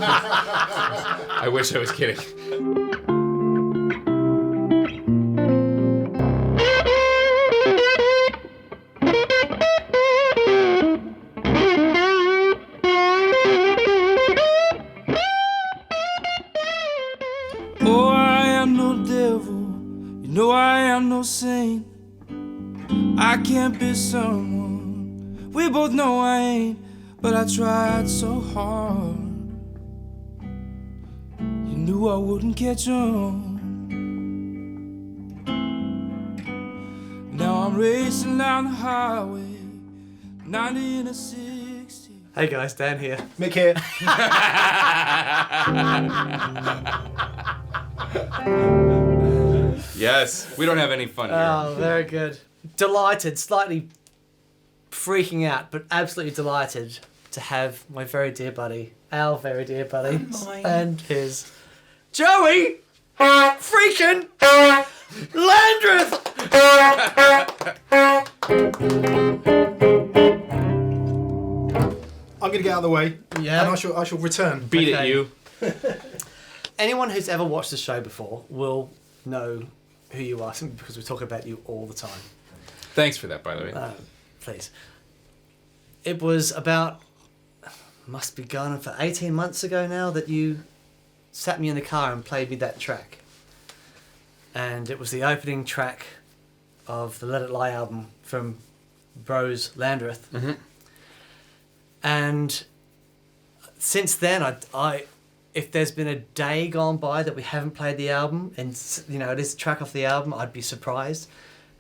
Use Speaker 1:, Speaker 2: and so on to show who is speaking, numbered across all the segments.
Speaker 1: I wish I was kidding.
Speaker 2: Oh, I am no devil, you know I am no saint. I can't be someone we both know I ain't, but I tried so hard. You knew I wouldn't catch on. Now I'm racing down the highway, 90 in a 60.
Speaker 3: Hey guys, Dan here.
Speaker 4: Mick here.
Speaker 1: Yes, we don't have any fun here.
Speaker 3: Oh, very good. Delighted, slightly freaking out, but absolutely delighted to have my very dear buddy, our very dear buddy, and his Joey freaking Landreth.
Speaker 4: I'm going to get out of the way,
Speaker 3: Yeah.
Speaker 4: and I shall return.
Speaker 1: Beat
Speaker 3: Okay.
Speaker 1: it, you.
Speaker 3: Anyone who's ever watched the show before will know who you are, simply because we talk about you all the time.
Speaker 1: Thanks for that, by the way.
Speaker 3: Please. It was about, must be going on for 18 months ago now, that you sat me in the car and played me that track. And it was the opening track of the Let It Lie album from Brothers Landreth.
Speaker 1: Mm-hmm.
Speaker 3: And since then, I if there's been a day gone by that we haven't played the album, and you know it is a track off the album, I'd be surprised.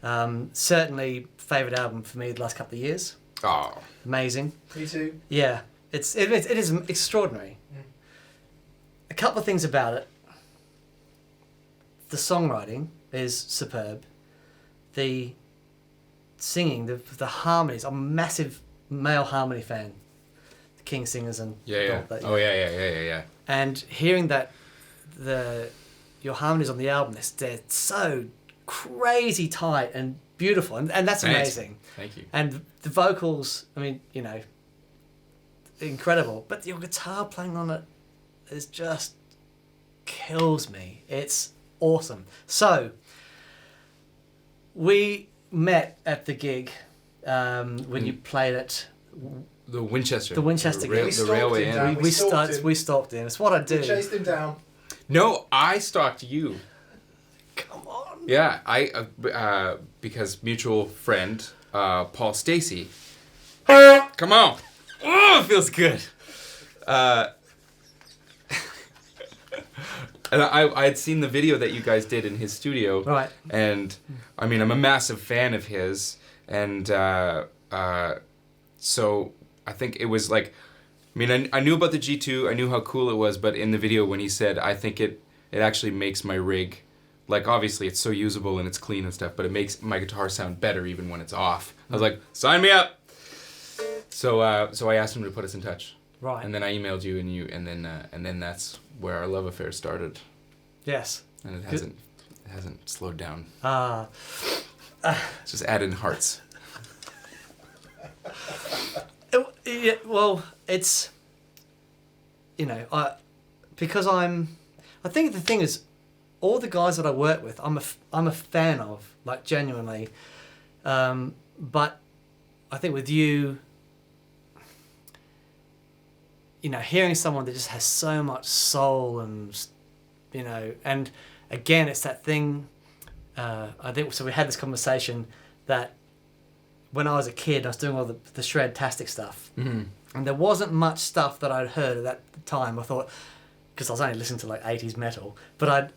Speaker 3: Certainly, favourite album for me the last couple of years.
Speaker 1: Oh.
Speaker 3: Amazing.
Speaker 4: Me too.
Speaker 3: Yeah, it is extraordinary. A couple of things about it. The songwriting is superb. The singing, the harmonies. I'm a massive male harmony fan. The King Singers and
Speaker 1: Yeah.
Speaker 3: all that.
Speaker 1: Oh, yeah.
Speaker 3: And hearing that your harmonies on the album, they're so crazy tight and beautiful, and that's
Speaker 1: Thanks.
Speaker 3: amazing.
Speaker 1: Thank you.
Speaker 3: And the vocals, I mean, you know, incredible. But your guitar playing on it is just kills me. It's awesome. So we met at the gig when you played it.
Speaker 1: The Winchester.
Speaker 3: The Winchester
Speaker 1: rail-
Speaker 3: gig.
Speaker 1: the railway inn.
Speaker 4: down.
Speaker 3: We
Speaker 4: We stalked him.
Speaker 3: stalked him. It's what I do.
Speaker 4: We chased him down.
Speaker 1: No, I stalked you.
Speaker 3: Come on.
Speaker 1: Yeah, I because mutual friend Paul Stacy. Come on. Oh, it feels good. And I had seen the video that you guys did in his studio.
Speaker 3: Right.
Speaker 1: And I mean, I'm a massive fan of his, and so I think it was like, I mean, I knew about the G2, I knew how cool it was, but in the video when he said, I think it actually makes my rig, like obviously it's so usable and it's clean and stuff, but it makes my guitar sound better even when it's off. I was like, sign me up. So I asked him to put us in touch.
Speaker 3: Right.
Speaker 1: And then I emailed you, and then that's where our love affair started,
Speaker 3: Yes.
Speaker 1: and it hasn't slowed down. Just add in hearts.
Speaker 3: Yeah, well, it's, you know, I think the thing is, all the guys that I work with, I'm a fan of, like genuinely, but I think with you, you know, hearing someone that just has so much soul and, you know, and again, it's that thing, I think, so we had this conversation that when I was a kid, I was doing all the shred-tastic stuff.
Speaker 1: Mm-hmm.
Speaker 3: And there wasn't much stuff that I'd heard at that time. I thought, because I was only listening to like 80s metal, but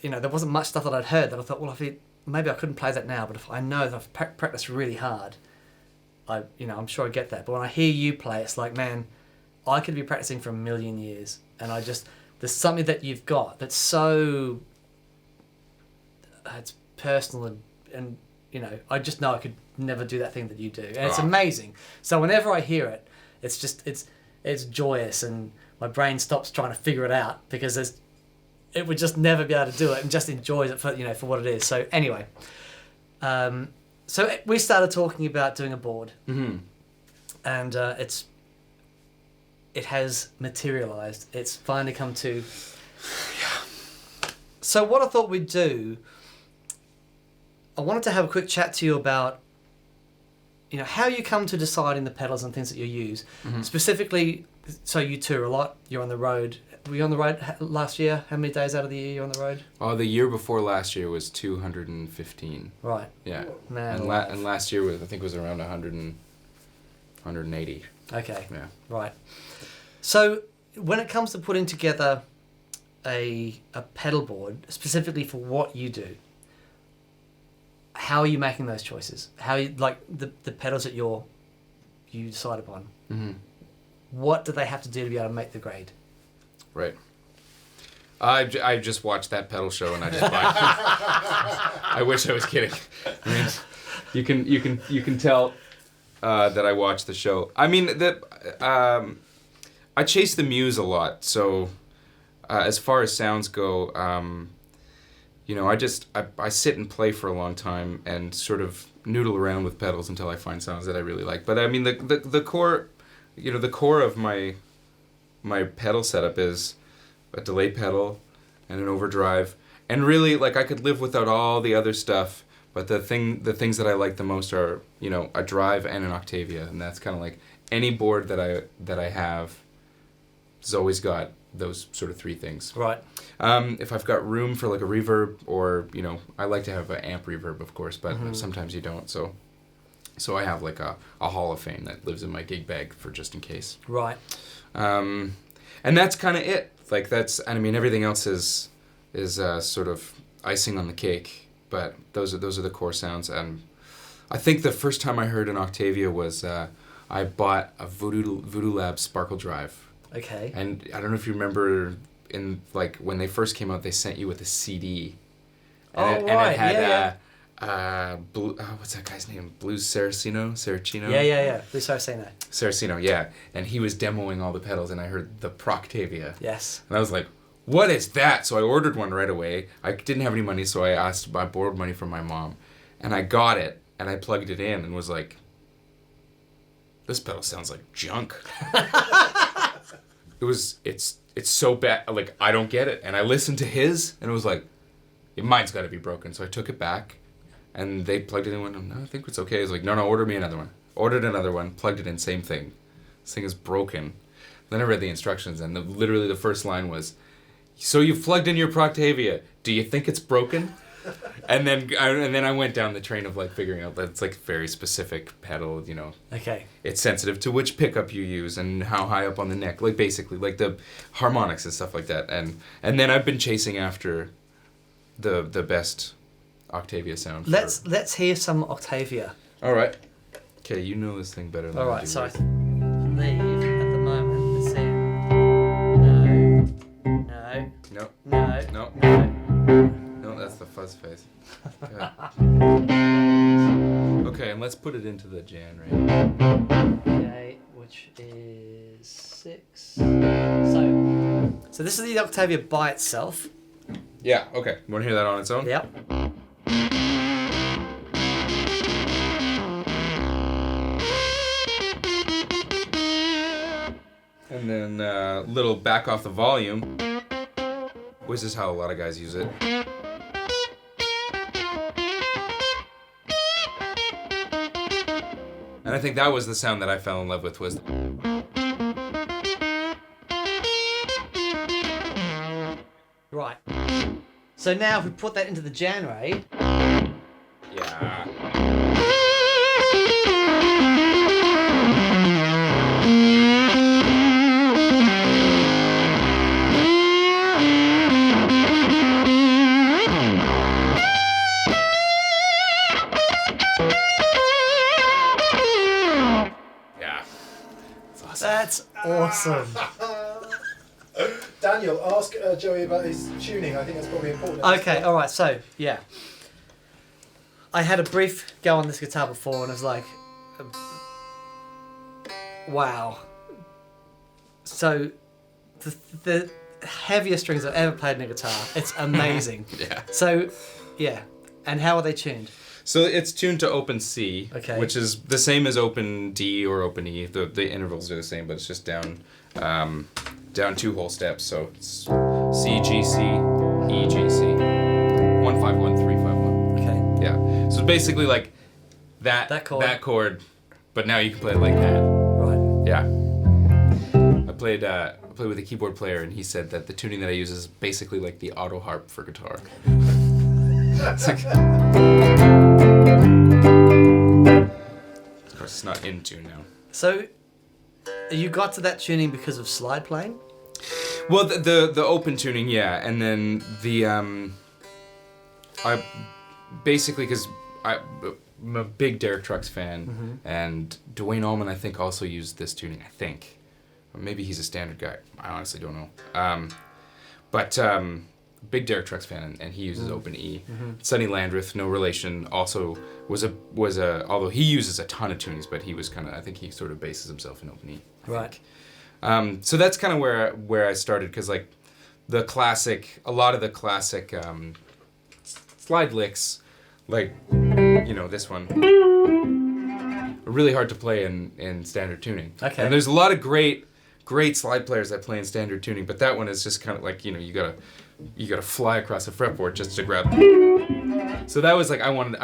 Speaker 3: there wasn't much stuff that I'd heard that I thought, well, maybe I couldn't play that now, but if I know that I've practiced really hard, I'm sure I get that. But when I hear you play, it's like, man, I could be practicing for a million years, and there's something that you've got that's so, it's personal and you know, I just know I could never do that thing that you do, and it's amazing. So whenever I hear it, it's just it's joyous, and my brain stops trying to figure it out because it would just never be able to do it, and just enjoys it for what it is. So anyway, so we started talking about doing a board,
Speaker 1: Mm-hmm.
Speaker 3: and it has materialized. It's finally come to. So what I thought we'd do, I wanted to have a quick chat to you about, you know, how you come to deciding the pedals and things that you use. Specifically, so you tour a lot, you're on the road. Were you on the road last year? How many days out of the year you're on the road?
Speaker 1: Oh, the year before last year was 215.
Speaker 3: Right.
Speaker 1: Yeah.
Speaker 3: Man,
Speaker 1: And last year was, I think, was around 180.
Speaker 3: Okay.
Speaker 1: Yeah.
Speaker 3: Right. So when it comes to putting together a pedal board, specifically for what you do, how are you making those choices? How you, like the pedals that you decide upon? What do they have to do to be able to make the grade?
Speaker 1: Right. I just watched that pedal show and I just I wish I was kidding. I mean, you can tell that I watched the show. I mean, I chase the muse a lot, so as far as sounds go, you know, I sit and play for a long time and sort of noodle around with pedals until I find sounds that I really like. But I mean, the core, you know, the core of my pedal setup is a delay pedal and an overdrive, and really, like, I could live without all the other stuff. But the things that I like the most are, you know, a drive and an Octavia, and that's kind of like any board that I have has always got those sort of three things.
Speaker 3: Right.
Speaker 1: If I've got room for like a reverb, or, you know, I like to have an amp reverb, of course, but sometimes you don't. So I have like a Hall of Fame that lives in my gig bag for just in case.
Speaker 3: Right.
Speaker 1: And that's kind of it. Like I mean, everything else is sort of icing on the cake. But those are the core sounds. And I think the first time I heard an Octavia was I bought a Voodoo Lab Sparkle Drive.
Speaker 3: Okay.
Speaker 1: And I don't know if you remember, in like when they first came out, they sent you with a CD. And
Speaker 3: right.
Speaker 1: it had
Speaker 3: yeah.
Speaker 1: Blue, what's that guy's name? Blues Saracino?
Speaker 3: Yeah. Blues Saracino.
Speaker 1: Saracino, yeah. And he was demoing all the pedals, and I heard the Proctavia.
Speaker 3: Yes.
Speaker 1: And I was like, what is that? So I ordered one right away. I didn't have any money, so I borrowed money from my mom. And I got it, and I plugged it in, and was like, this pedal sounds like junk. It's so bad, like, I don't get it. And I listened to his, and it was like, mine's got to be broken. So I took it back, and they plugged it in and went, no, I think it's okay. I was like, no, order me another one. Ordered another one, plugged it in, same thing. This thing is broken. Then I read the instructions, and literally the first line was, so you plugged in your Proctavia. Do you think it's broken? And then I went down the train of like figuring out that it's like very specific pedal, you know.
Speaker 3: Okay.
Speaker 1: It's sensitive to which pickup you use and how high up on the neck, like basically like the harmonics and stuff like that. And then I've been chasing after the best Octavia sound.
Speaker 3: Let's hear some Octavia.
Speaker 1: All right. Okay, you know this thing better than I do.
Speaker 3: All right. So I
Speaker 1: right?
Speaker 3: believe at the moment it's saying no.
Speaker 1: No, that's the fuzz face. Okay, and let's put it into the Jan Ray.
Speaker 3: Okay, which is 6. So this is the Octavia by itself.
Speaker 1: Yeah, okay. You want to hear that on its own?
Speaker 3: Yep.
Speaker 1: And then little back off the volume, which is how a lot of guys use it. And I think that was the sound that I fell in love with, was
Speaker 3: Right. So now if we put that into the Jan Ray.
Speaker 1: yeah.
Speaker 3: That's awesome.
Speaker 4: Daniel, ask Joey about his tuning. I think that's probably important.
Speaker 3: Okay, alright, so, yeah. I had a brief go on this guitar before and I was like, wow. So, the heaviest strings I've ever played in a guitar, it's amazing.
Speaker 1: Yeah.
Speaker 3: So, yeah. And how are they tuned?
Speaker 1: So it's tuned to open C,
Speaker 3: Okay.
Speaker 1: which is the same as open D or open E. The intervals are the same, but it's just down 2 whole steps. So it's C, G, C, E, G, C. 1, 5, 1, 3, 5, 1.
Speaker 3: Okay.
Speaker 1: Yeah. So basically like that chord, but now you can play it like that.
Speaker 3: Right.
Speaker 1: Yeah. I played with a keyboard player, and he said that the tuning that I use is basically like the auto harp for guitar. It's like, of course, it's not in tune now.
Speaker 3: So, you got to that tuning because of slide playing?
Speaker 1: Well, the open tuning, yeah, and then the I basically because I'm a big Derek Trucks fan, and Dwayne Allman I think also used this tuning. I think, or maybe he's a standard guy. I honestly don't know. But big Derek Trucks fan, and he uses open E. Sonny Landreth, no relation, also was a although he uses a ton of tunings, but he was kind of, I think he sort of bases himself in open E.
Speaker 3: Right.
Speaker 1: So that's kind of where I started, because like a lot of the classic slide licks, like this one, are really hard to play in standard tuning.
Speaker 3: Okay.
Speaker 1: And there's a lot of great slide players that play in standard tuning, but that one is just kind of like you gotta fly across the fretboard just to grab. So that was like I wanted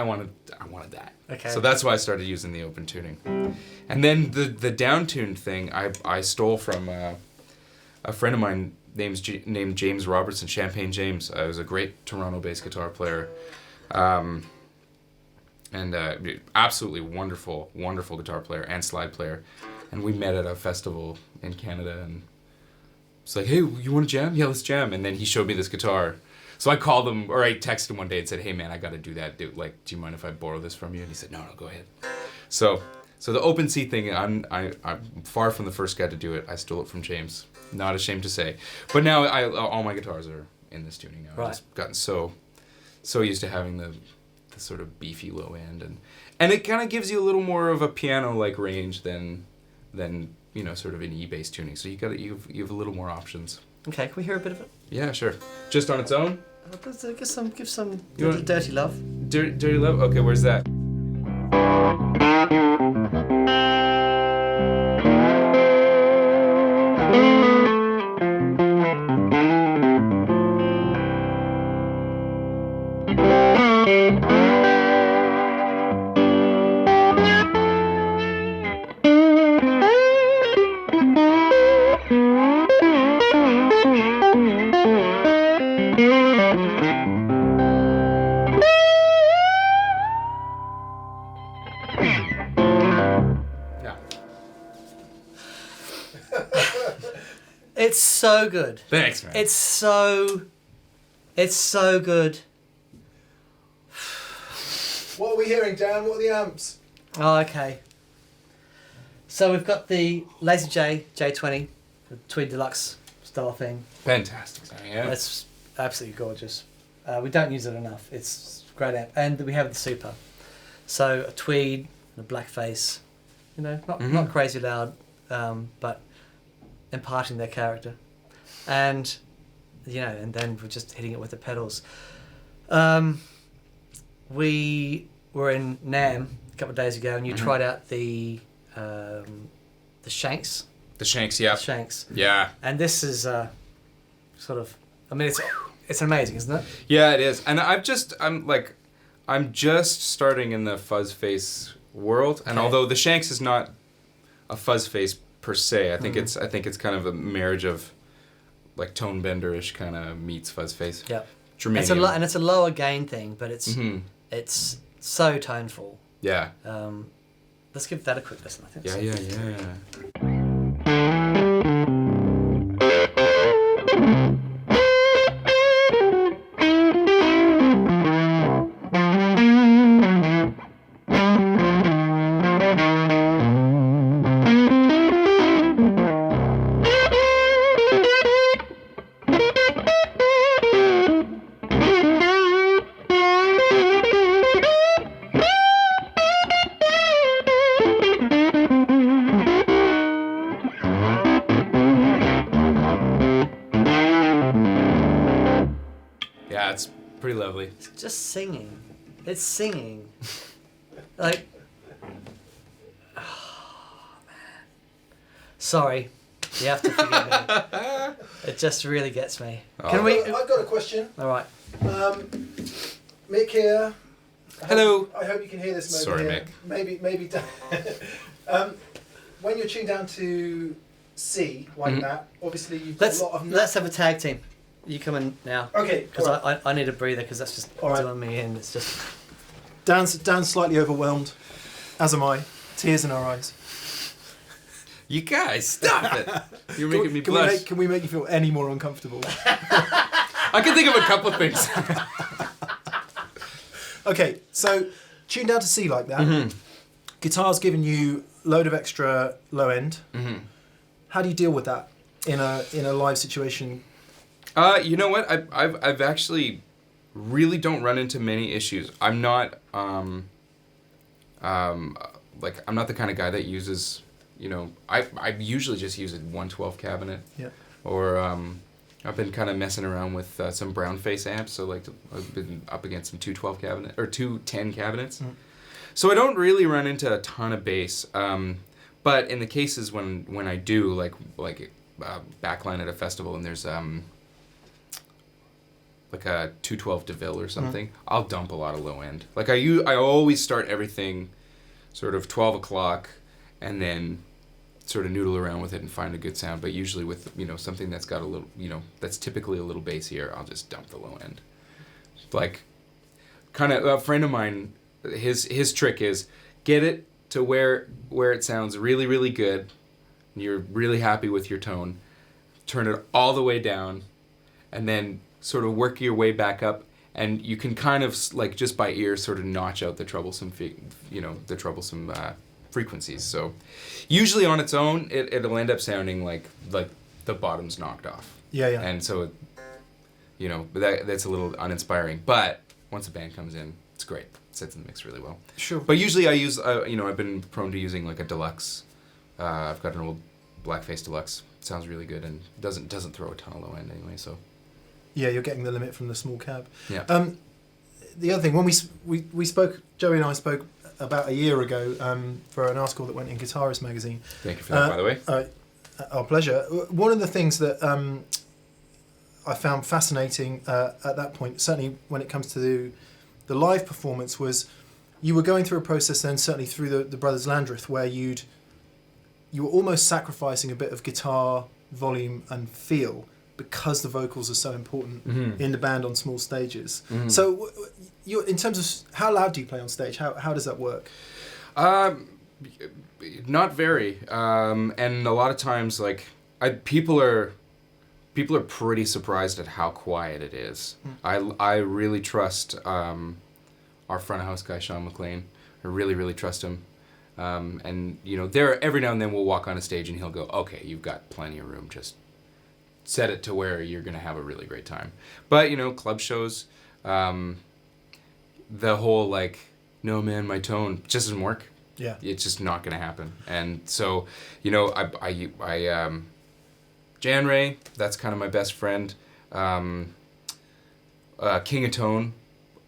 Speaker 1: that.
Speaker 3: Okay.
Speaker 1: So that's why I started using the open tuning, and then the down tuned thing I stole from a friend of mine named James Robertson, Champagne James. He was a great Toronto-based guitar player, and absolutely wonderful guitar player and slide player. And we met at a festival in Canada, and it's like, hey, you want to jam? Yeah, let's jam. And then he showed me this guitar. So I called him, or I texted him one day and said, hey man, I got to do that. Do you mind if I borrow this from you? And he said, no, go ahead. So the open C thing, I'm far from the first guy to do it. I stole it from James. Not ashamed to say. But now all my guitars are in this tuning now.
Speaker 3: Right.
Speaker 1: I've just gotten so used to having the sort of beefy low end, and it kind of gives you a little more of a piano-like range than sort of an E-based tuning. So you have a little more options.
Speaker 3: Okay, can we hear a bit of it?
Speaker 1: Yeah, sure. Just on its own?
Speaker 3: Give some
Speaker 1: You want-
Speaker 3: dirty love.
Speaker 1: Dirty Love? Okay, where's that? Yeah.
Speaker 3: It's so good.
Speaker 1: Thanks, man.
Speaker 3: It's so good.
Speaker 4: What are we hearing, Dan? What are the amps?
Speaker 3: Oh, okay. So we've got the Lazy J J20, the Tweed Deluxe style thing.
Speaker 1: Fantastic. Yeah.
Speaker 3: It's absolutely gorgeous. We don't use it enough. It's a great amp. And we have the Super. So a Tweed, a blackface, not crazy loud, but imparting their character. And, and then we're just hitting it with the pedals. We were in Nam a couple of days ago, and you tried out the Shanks.
Speaker 1: The Shanks, yeah.
Speaker 3: Shanks.
Speaker 1: Yeah.
Speaker 3: And this is sort of, it's amazing, isn't it?
Speaker 1: Yeah, it is. And I'm just starting in the fuzz face world, and
Speaker 3: Okay.
Speaker 1: although the Shanks is not a fuzz face per se, I think it's kind of a marriage of like tone bender-ish kind of meets fuzz face.
Speaker 3: Yeah.
Speaker 1: Germanium.
Speaker 3: It's a lower gain thing, but it's
Speaker 1: Mhm.
Speaker 3: it's so toneful.
Speaker 1: Yeah.
Speaker 3: Let's give that a quick listen, I think.
Speaker 1: Yeah. Yeah, it's pretty lovely.
Speaker 3: Just singing. It's singing. Like, oh, man. Sorry. You have to forgive me. It just really gets me.
Speaker 1: Oh.
Speaker 4: I've got a question.
Speaker 3: All right.
Speaker 4: Mick here.
Speaker 1: Hello.
Speaker 4: I hope you can hear this.
Speaker 1: Sorry,
Speaker 4: here.
Speaker 1: Mick.
Speaker 4: Maybe. When you're tuned down to C like that, obviously you've got a lot of.
Speaker 3: Let's have a tag team. You come in now.
Speaker 4: Okay.
Speaker 3: Because I need a breather because that's just doing me in. It's just.
Speaker 5: Dan's slightly overwhelmed, as am I. Tears in our eyes.
Speaker 1: You guys, stop it! You're making me blush.
Speaker 5: Can we make you feel any more uncomfortable?
Speaker 1: I can think of a couple of things.
Speaker 5: Okay, so tune down to C like that. Guitar's giving you load of extra low end. How do you deal with that in a live situation?
Speaker 1: You know what? I've actually really don't run into many issues. I'm not I'm not the kind of guy that uses. I usually just use a 112 cabinet.
Speaker 5: Yeah.
Speaker 1: Or I've been kind of messing around with some brown face amps, so I've been up against some 212 cabinet or 210 cabinets. So I don't really run into a ton of bass. But in the cases when I do, like backline at a festival and there's like a 212 DeVille or something, I'll dump a lot of low end. Like I always start everything sort of 12 o'clock and then sort of noodle around with it and find a good sound. But usually with, something that's got a little, that's typically a little bassier, I'll just dump the low end. Like, kind of, a friend of mine, his trick is get it to where it sounds really, really good. And you're really happy with your tone. Turn it all the way down and then sort of work your way back up. And you can kind of, like, just by ear, sort of notch out the troublesome, frequencies. So usually on its own it'll end up sounding like the bottom's knocked off.
Speaker 5: Yeah.
Speaker 1: And so that's a little uninspiring, but once a band comes in, it's great. It sets in the mix really well.
Speaker 5: Sure.
Speaker 1: But usually I use I've been prone to using like a Deluxe. I've got an old Blackface Deluxe. It sounds really good and doesn't throw a ton of low end anyway, so
Speaker 5: yeah, you're getting the limit from the small cab.
Speaker 1: Yeah.
Speaker 5: The other thing, when we spoke, Joey and I spoke about a year ago for an article that went in Guitarist magazine.
Speaker 1: Thank you for that, by the way.
Speaker 5: Our pleasure. One of the things that I found fascinating at that point, certainly when it comes to the live performance, was you were going through a process then, certainly through the Brothers Landreth, where you were almost sacrificing a bit of guitar volume and feel because the vocals are so important in the band on small stages. So in terms of how loud do you play on stage? How does that work?
Speaker 1: Not very. And a lot of times, like, people are pretty surprised at how quiet it is. I really trust our front of house guy, Sean McLean. I really, really trust him. And every now and then we'll walk on a stage and he'll go, "Okay, you've got plenty of room. Just set it to where you're gonna have a really great time." But club shows, the whole like, "No man, my tone just doesn't work."
Speaker 5: Yeah,
Speaker 1: it's just not gonna happen. And so I Jan Ray, that's kind of my best friend. Dingotone,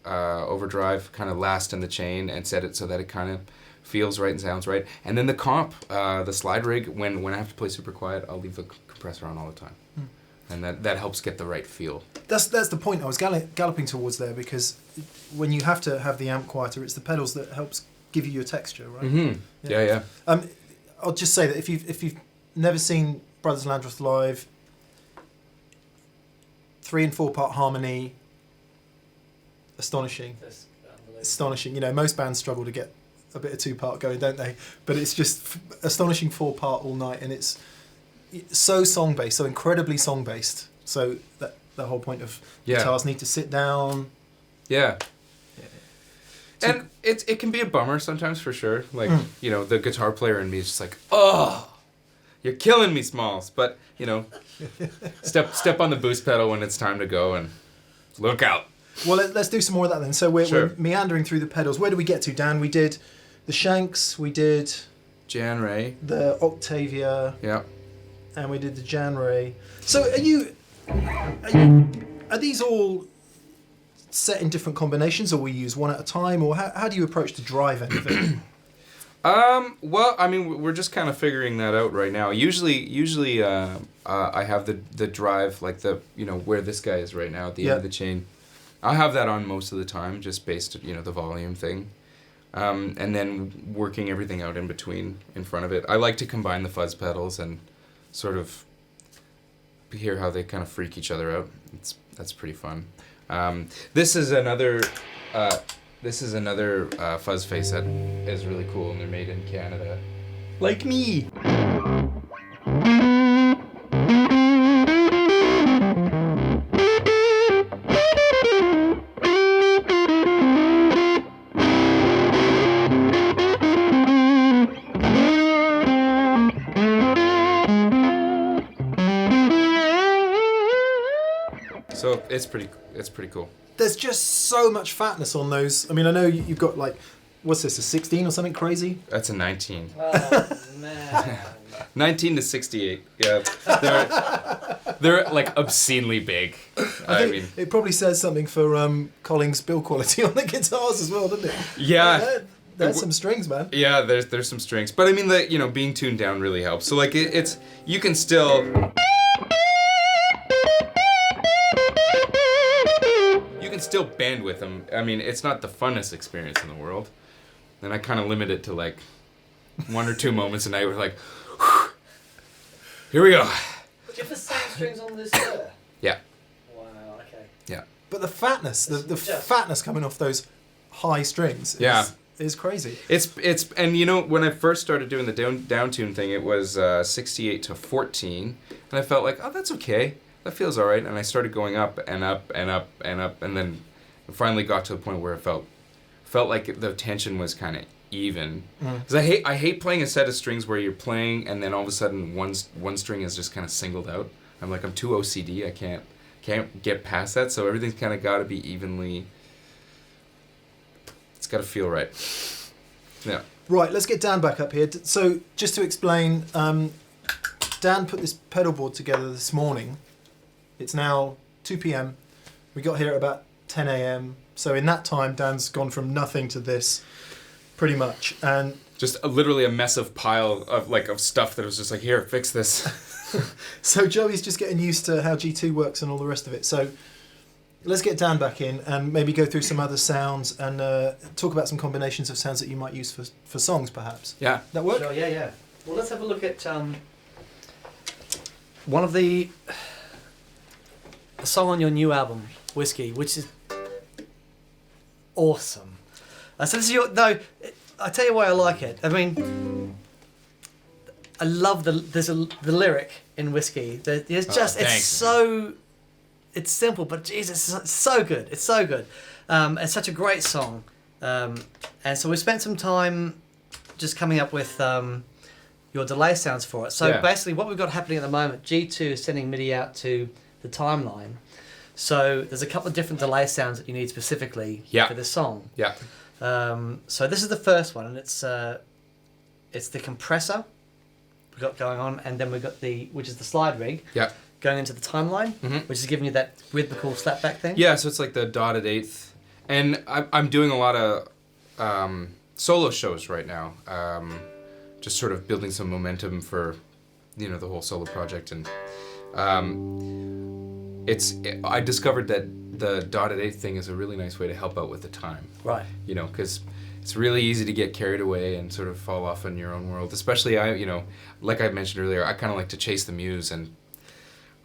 Speaker 1: Overdrive, kind of last in the chain, and set it so that it kind of feels right and sounds right. And then the comp, the SlideRig, when I have to play super quiet, I'll leave the compressor on all the time. And that helps get the right feel.
Speaker 5: That's the point I was galloping towards there, because when you have to have the amp quieter, it's the pedals that helps give you your texture, right?
Speaker 1: Yeah.
Speaker 5: I'll just say that if you've never seen Brothers Landreth live, 3 and 4 part harmony, astonishing. Most bands struggle to get a bit of 2-part going, don't they? But it's just astonishing 4-part all night, and it's so song-based, so incredibly song-based. So that the whole point of guitars need to sit down.
Speaker 1: Yeah. And it can be a bummer sometimes, for sure. Like, the guitar player in me is just like, "Oh, you're killing me, Smalls." But, step on the boost pedal when it's time to go and look out.
Speaker 5: Well, let's do some more of that then. So we're meandering through the pedals. Where do we get to, Dan? We did the Shanks, we did
Speaker 1: Jan Ray,
Speaker 5: the Octavia, and we did the Jan Ray. So are these all set in different combinations, or will you use one at a time, or how do you approach the drive end of it?
Speaker 1: Well, I mean, we're just kind of figuring that out right now. Usually, I have the drive, like the, where this guy is right now at the end of the chain. I'll have that on most of the time, just based, the volume thing. And then working everything out in between, in front of it. I like to combine the fuzz pedals and sort of hear how they kind of freak each other out. That's pretty fun. This is another fuzz face that is really cool, and they're made in Canada. Like me. So it's pretty cool.
Speaker 5: There's just so much fatness on those. I mean, I know you've got like, what's this, a 16 or something crazy?
Speaker 1: That's a 19.
Speaker 3: Oh, man.
Speaker 1: 19 to 68. Yeah, they're like obscenely big. I mean,
Speaker 5: it probably says something for Collings' build quality on the guitars as well, doesn't it?
Speaker 1: yeah.
Speaker 5: There's some strings, man.
Speaker 1: Yeah, there's some strings, but I mean being tuned down really helps. So like it's you can still band with them. I mean, it's not the funnest experience in the world. And I kind of limit it to like 1 or 2 moments a night. We're like, whew, here we go.
Speaker 3: Do you have the same strings on this Suhr?
Speaker 1: Yeah.
Speaker 3: Wow, okay.
Speaker 1: Yeah.
Speaker 5: But the fatness, the fatness coming off those high strings is crazy.
Speaker 1: It's and when I first started doing the down tune thing, it was 68 to 14, and I felt like, oh, that's okay. That feels all right. And I started going up and up and up and up, and then finally got to a point where it felt like the tension was kind of even. Because I hate playing a set of strings where you're playing and then all of a sudden one string is just kind of singled out. I'm too OCD. I can't get past that. So everything's kind of got to be evenly. It's got to feel right. Yeah.
Speaker 5: Right. Let's get Dan back up here. So just to explain, Dan put this pedal board together this morning. It's now 2 p.m. We got here at about 10 a.m. So in that time, Dan's gone from nothing to this, pretty much. And
Speaker 1: just literally a mess of pile of stuff that was just like, here, fix this.
Speaker 5: So Joey's just getting used to how G2 works and all the rest of it. So let's get Dan back in and maybe go through some other sounds and talk about some combinations of sounds that you might use for songs, perhaps.
Speaker 1: Yeah.
Speaker 5: That work?
Speaker 3: Sure, yeah. Well, let's have a look at one of the song on your new album, Whiskey, which is awesome. So this is I tell you why I like it. I mean, I love the lyric in Whiskey. It's just it's simple, but Jesus, it's so good. It's so good. It's such a great song. And so we spent some time just coming up with your delay sounds for it. So basically, what we've got happening at the moment, G2 is sending MIDI out to the timeline. So there's a couple of different delay sounds that you need specifically for this song.
Speaker 1: Yeah.
Speaker 3: So this is the first one, and it's the compressor we've got going on, and then we've got which is the SlideRig going into the timeline, which is giving you that rhythmical slapback thing.
Speaker 1: Yeah, so it's like the dotted eighth, and I'm doing a lot of solo shows right now, just sort of building some momentum for the whole solo project, and I discovered that the dotted eighth thing is a really nice way to help out with the time.
Speaker 3: Right.
Speaker 1: Because it's really easy to get carried away and sort of fall off in your own world. Especially like I mentioned earlier, I kind of like to chase the muse, and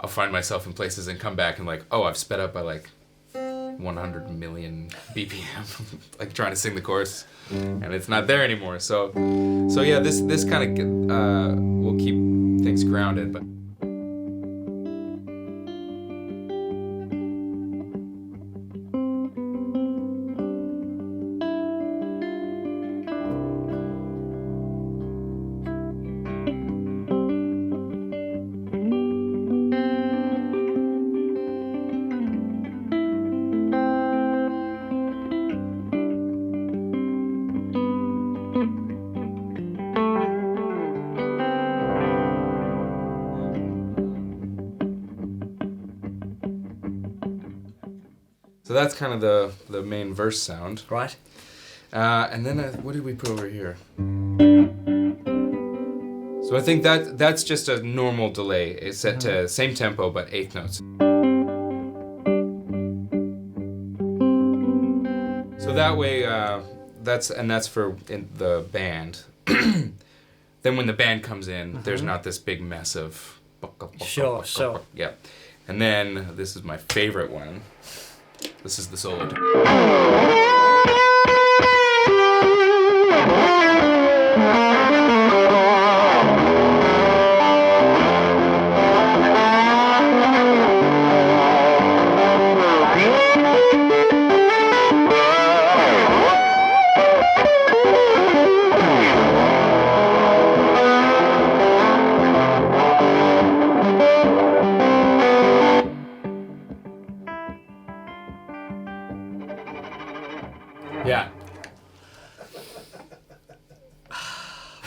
Speaker 1: I'll find myself in places and come back and like, oh, I've sped up by like 100 million BPM, like trying to sing the chorus, and it's not there anymore. So yeah, this kind of will keep things grounded, but. So that's kind of the main verse sound.
Speaker 3: Right.
Speaker 1: And then what did we put over here? So I think that's just a normal delay. It's set to same tempo but eighth notes. So that way, that's for in the band. Then when the band comes in, there's not this big mess of.
Speaker 3: Sure.
Speaker 1: Yeah, and then this is my favorite one. This is the solo. Yeah.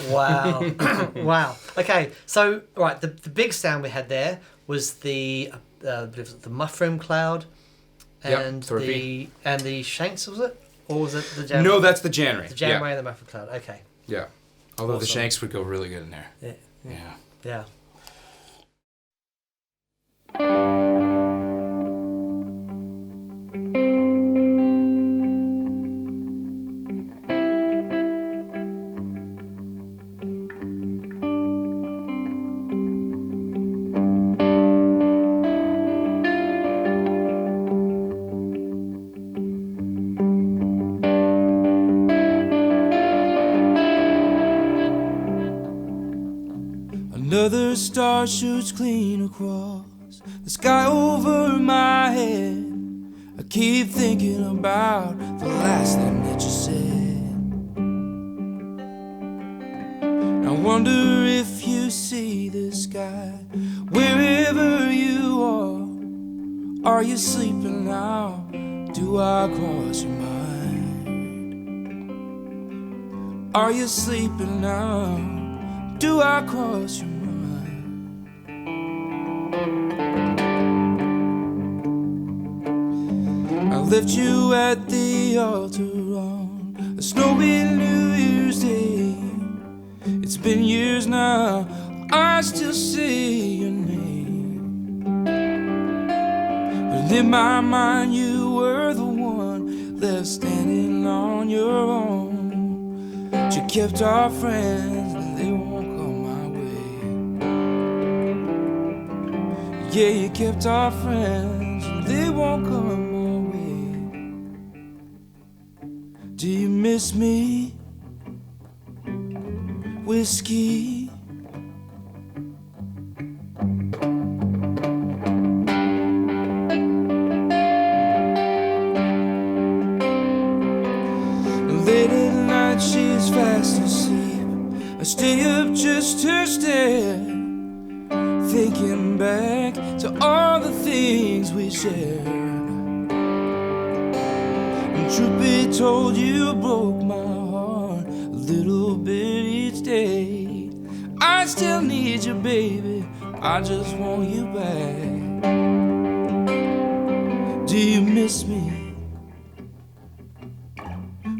Speaker 3: Wow. Wow. Okay, so right, the big sound we had there was the Muffroom cloud and the Shanks, was it? Or was it the Jan?
Speaker 1: No, that's the Jan Ray.
Speaker 3: The Jan Ray and the Muffroom cloud. Okay.
Speaker 1: Yeah. Although the
Speaker 3: Awesome.
Speaker 1: Shanks would go really good in there.
Speaker 3: Yeah.
Speaker 1: Yeah.
Speaker 3: Yeah.
Speaker 2: Another star shoots clean across the sky over my head. I keep thinking about the last thing that you said. I wonder if you see the sky wherever you are. Are you sleeping now? Do I cross your mind? Are you sleeping now? Do I cross your mind? I left you at the altar on a snowy New Year's Day. It's been years now, I still say your name. But in my mind you were the one left standing on your own. But you kept our friends and they won't come my way. Yeah, you kept our friends and they won't come my way. Do you miss me? Whiskey? Late at night she's fast asleep. I stay up just to stare, thinking back to all the things we shared. And truth be told, you broke my heart a little bit each day. I still need you, baby, I just want you back. Do you miss me?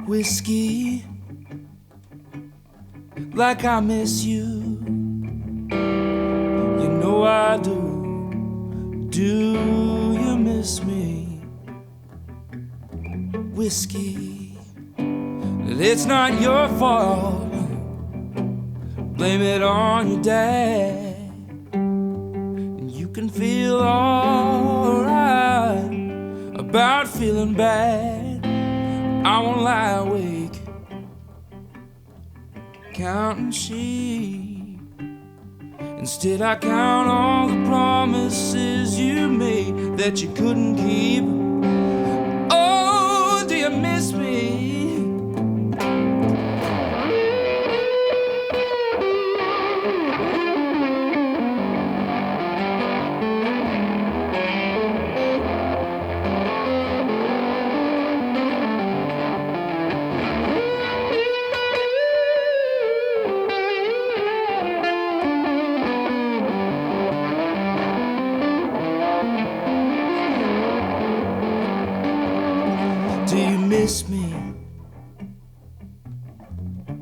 Speaker 2: Whiskey? Like I miss you. You know I do. Do you miss me? Whiskey? It's not your fault. Blame it on your dad. And you can feel alright about feeling bad. I won't lie awake counting sheep. Instead I count all the promises you made that you couldn't keep. Oh, do you miss me? Do you miss me?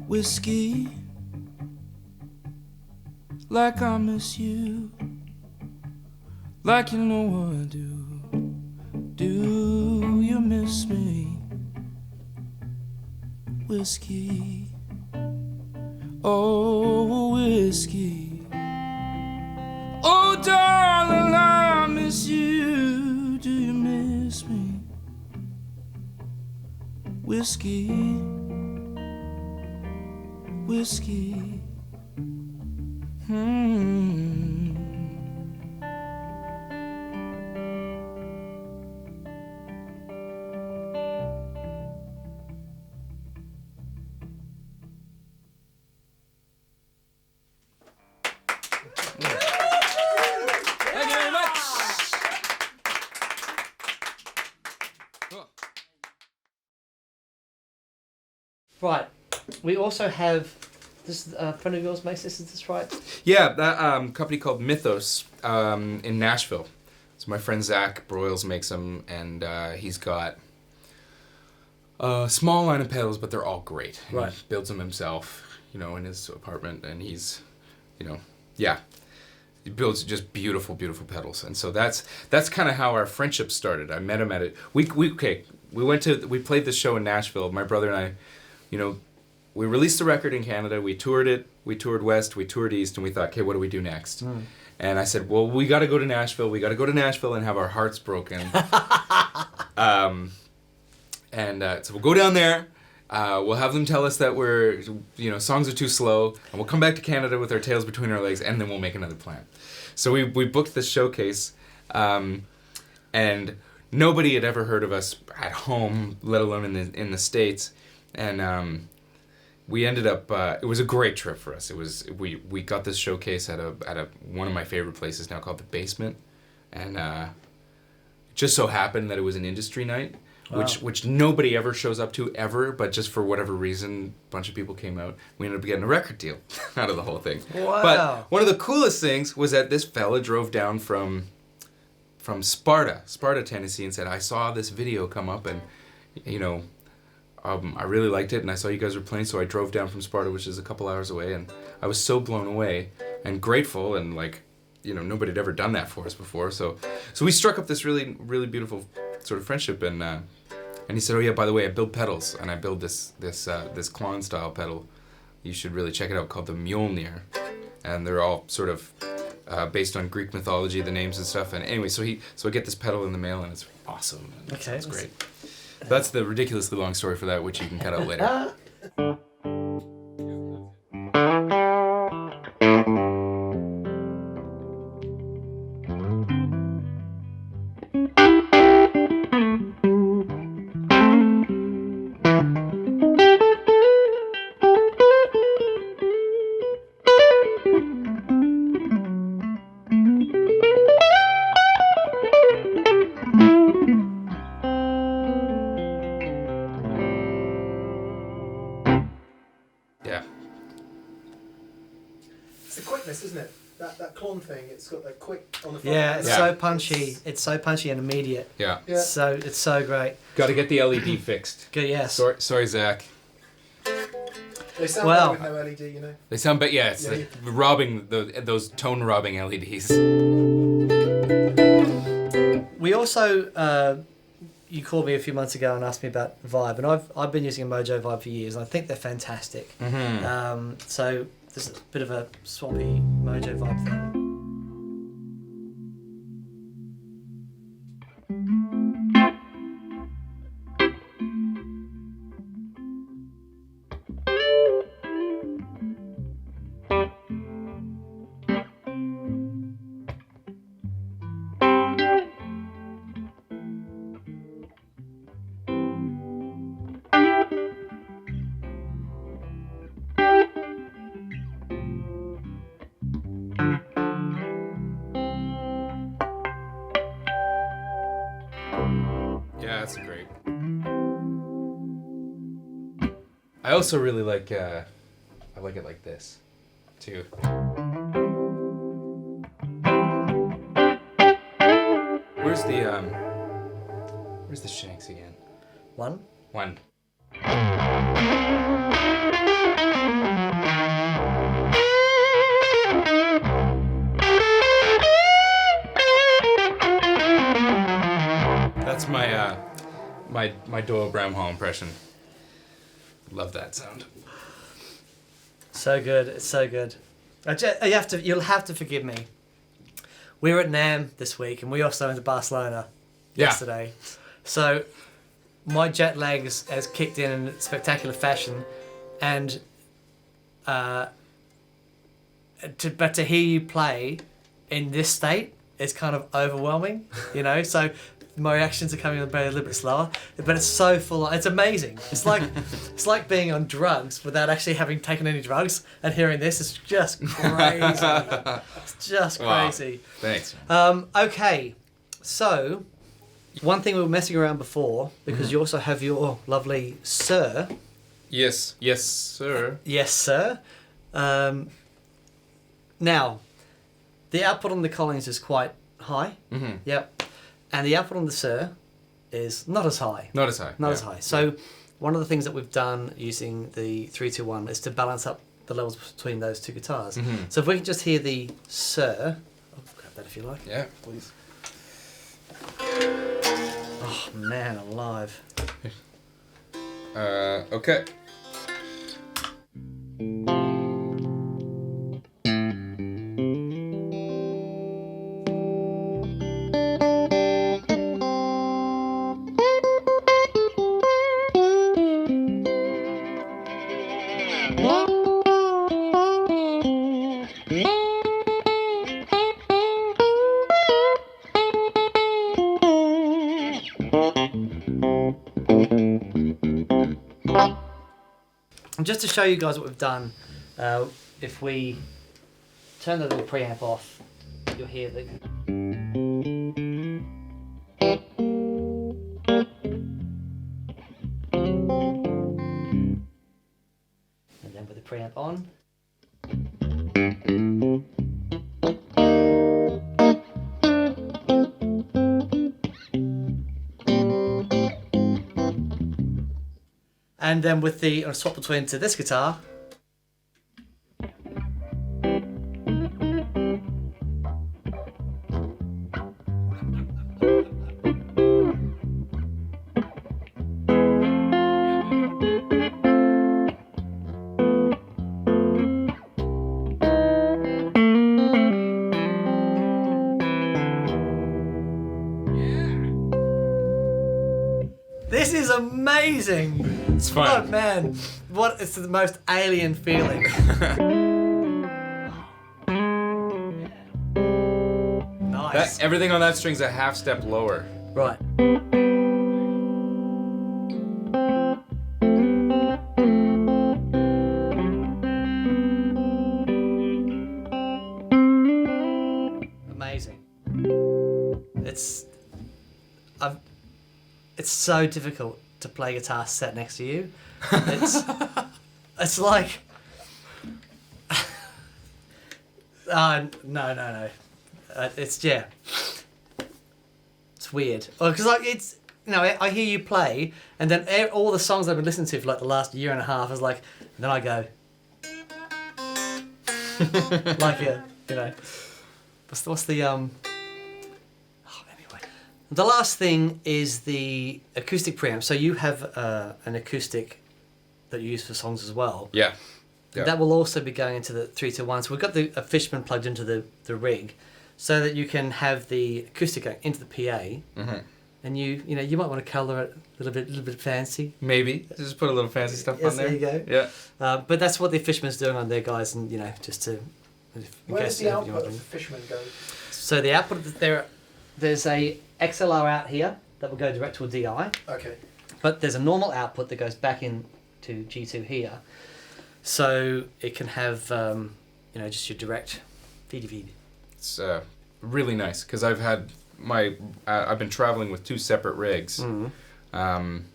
Speaker 2: Whiskey, like I miss you, like you know what I do. Do you miss me? Whiskey, oh whiskey, oh darling, I miss you. Do you miss me? Whiskey, whiskey.
Speaker 1: Thank you very much. Cool.
Speaker 3: Right. We also have this friend of yours makes this. Is this right?
Speaker 1: Yeah, that company called Mythos in Nashville. So my friend Zach Broyles makes them, and he's got a small line of pedals, but they're all great. And
Speaker 3: Right.
Speaker 1: He builds them himself, in his apartment, and he's, yeah. He builds just beautiful, beautiful pedals, and so that's kind of how our friendship started. I met him at it. We played this show in Nashville. My brother and I, we released the record in Canada. We toured it. We toured west. We toured east, and we thought, okay, what do we do next? And I said, well, we got to go to Nashville. We got to go to Nashville and have our hearts broken. So we'll go down there. We'll have them tell us that we're, songs are too slow, and we'll come back to Canada with our tails between our legs, and then we'll make another plan. So we booked this showcase, and nobody had ever heard of us at home, let alone in the States, and we ended up. It was a great trip for us. It was we got this showcase at a one of my favorite places now called The Basement, and it just so happened that it was an industry night.
Speaker 3: Wow.
Speaker 1: Which nobody ever shows up to ever, but just for whatever reason, a bunch of people came out. We ended up getting a record deal out of the whole thing.
Speaker 3: Wow.
Speaker 1: But one of the coolest things was that this fella drove down from Sparta, Tennessee, and said, I saw this video come up, and I really liked it, and I saw you guys were playing, so I drove down from Sparta, which is a couple hours away, and I was so blown away and grateful, and nobody had ever done that for us before. So we struck up this really, really beautiful sort of friendship, and he said, oh yeah, by the way, I build pedals, and I build this Klon style pedal. You should really check it out, called the Mjolnir, and they're all sort of based on Greek mythology, the names and stuff. And anyway, so I get this pedal in the mail, and it's awesome. And
Speaker 3: Okay,
Speaker 1: it's great. That's the ridiculously long story for that, which you can cut out later.
Speaker 4: It's the quickness, isn't it? That Klon thing, it's got that quick on the front.
Speaker 3: Yeah, it's so punchy. It's so punchy and immediate.
Speaker 1: Yeah.
Speaker 4: Yeah.
Speaker 3: It's so great.
Speaker 1: Got to get the LED fixed.
Speaker 3: Good, yes.
Speaker 1: Sorry, Zach.
Speaker 4: They sound
Speaker 3: Well-
Speaker 4: better with no LED,
Speaker 1: They sound, but yeah, it's
Speaker 4: Yeah.
Speaker 1: like robbing those tone robbing LEDs.
Speaker 3: We also, you called me a few months ago and asked me about Vibe, and I've been using a Mojo Vibe for years, and I think they're fantastic.
Speaker 1: Mm-hmm.
Speaker 3: So there's a bit of a swampy Mojo Vibe thing.
Speaker 1: Yeah, that's great. I also really like I like it like this too. Where's the Shanks again?
Speaker 3: One.
Speaker 1: That's my Doyle Bramhall impression. Love that sound.
Speaker 3: So good. It's so good. You'll have to forgive me. We were at NAMM this week, and we also went to Barcelona yesterday. So my jet lag has kicked in spectacular fashion, and but to hear you play in this state is kind of overwhelming, you know. So my reactions are coming a little bit slower, but it's so full. It's amazing. It's like being on drugs without actually having taken any drugs, and hearing this is just crazy. It's just crazy.
Speaker 1: Wow. Thanks.
Speaker 3: Okay, so one thing we were messing around before, because you also have your lovely Suhr.
Speaker 1: Yes, sir.
Speaker 3: Yes, sir. Now, the output on the Collings is quite high.
Speaker 1: Mm-hmm.
Speaker 3: Yep. And the output on the Suhr is not as high.
Speaker 1: Not as high.
Speaker 3: Not as high. So one of the things that we've done using the 3-2-1 is to balance up the levels between those two guitars.
Speaker 1: Mm-hmm.
Speaker 3: So if we can just hear the Suhr, I'll grab that if you like.
Speaker 1: Yeah, please.
Speaker 3: Oh man, alive.
Speaker 1: Okay.
Speaker 3: And just to show you guys what we've done, if we turn the little preamp off, you'll hear the... And then with the preamp on. And then with the swap between to this guitar. This is amazing!
Speaker 1: It's fun.
Speaker 3: Oh man, it's the most alien feeling. Nice.
Speaker 1: Everything on that string's a half step lower.
Speaker 3: Right. Amazing. It's so difficult to play guitar sat next to you. It's like no. It's weird. Because it's I hear you play, and then all the songs I've been listening to for like the last year and a half is like, and then I go like what's the anyway. The last thing is the acoustic preamp. So you have an acoustic that you use for songs as well.
Speaker 1: Yeah.
Speaker 3: That will also be going into the 3-2-1. So we've got a Fishman plugged into the rig, so that you can have the acoustic going into the PA,
Speaker 1: Mm-hmm.
Speaker 3: and you might want to colour it a little bit fancy.
Speaker 1: Maybe just put a little fancy stuff on there.
Speaker 3: There you go.
Speaker 1: Yeah.
Speaker 3: But that's what the Fishman's doing on there, guys, and just to.
Speaker 4: Where does the output of the Fishman go?
Speaker 3: So the output there's a XLR out here that will go direct to a DI.
Speaker 4: Okay.
Speaker 3: But there's a normal output that goes back into G2 here, so it can have just your direct feed.
Speaker 1: It's really nice because I've had I've been traveling with two separate rigs, having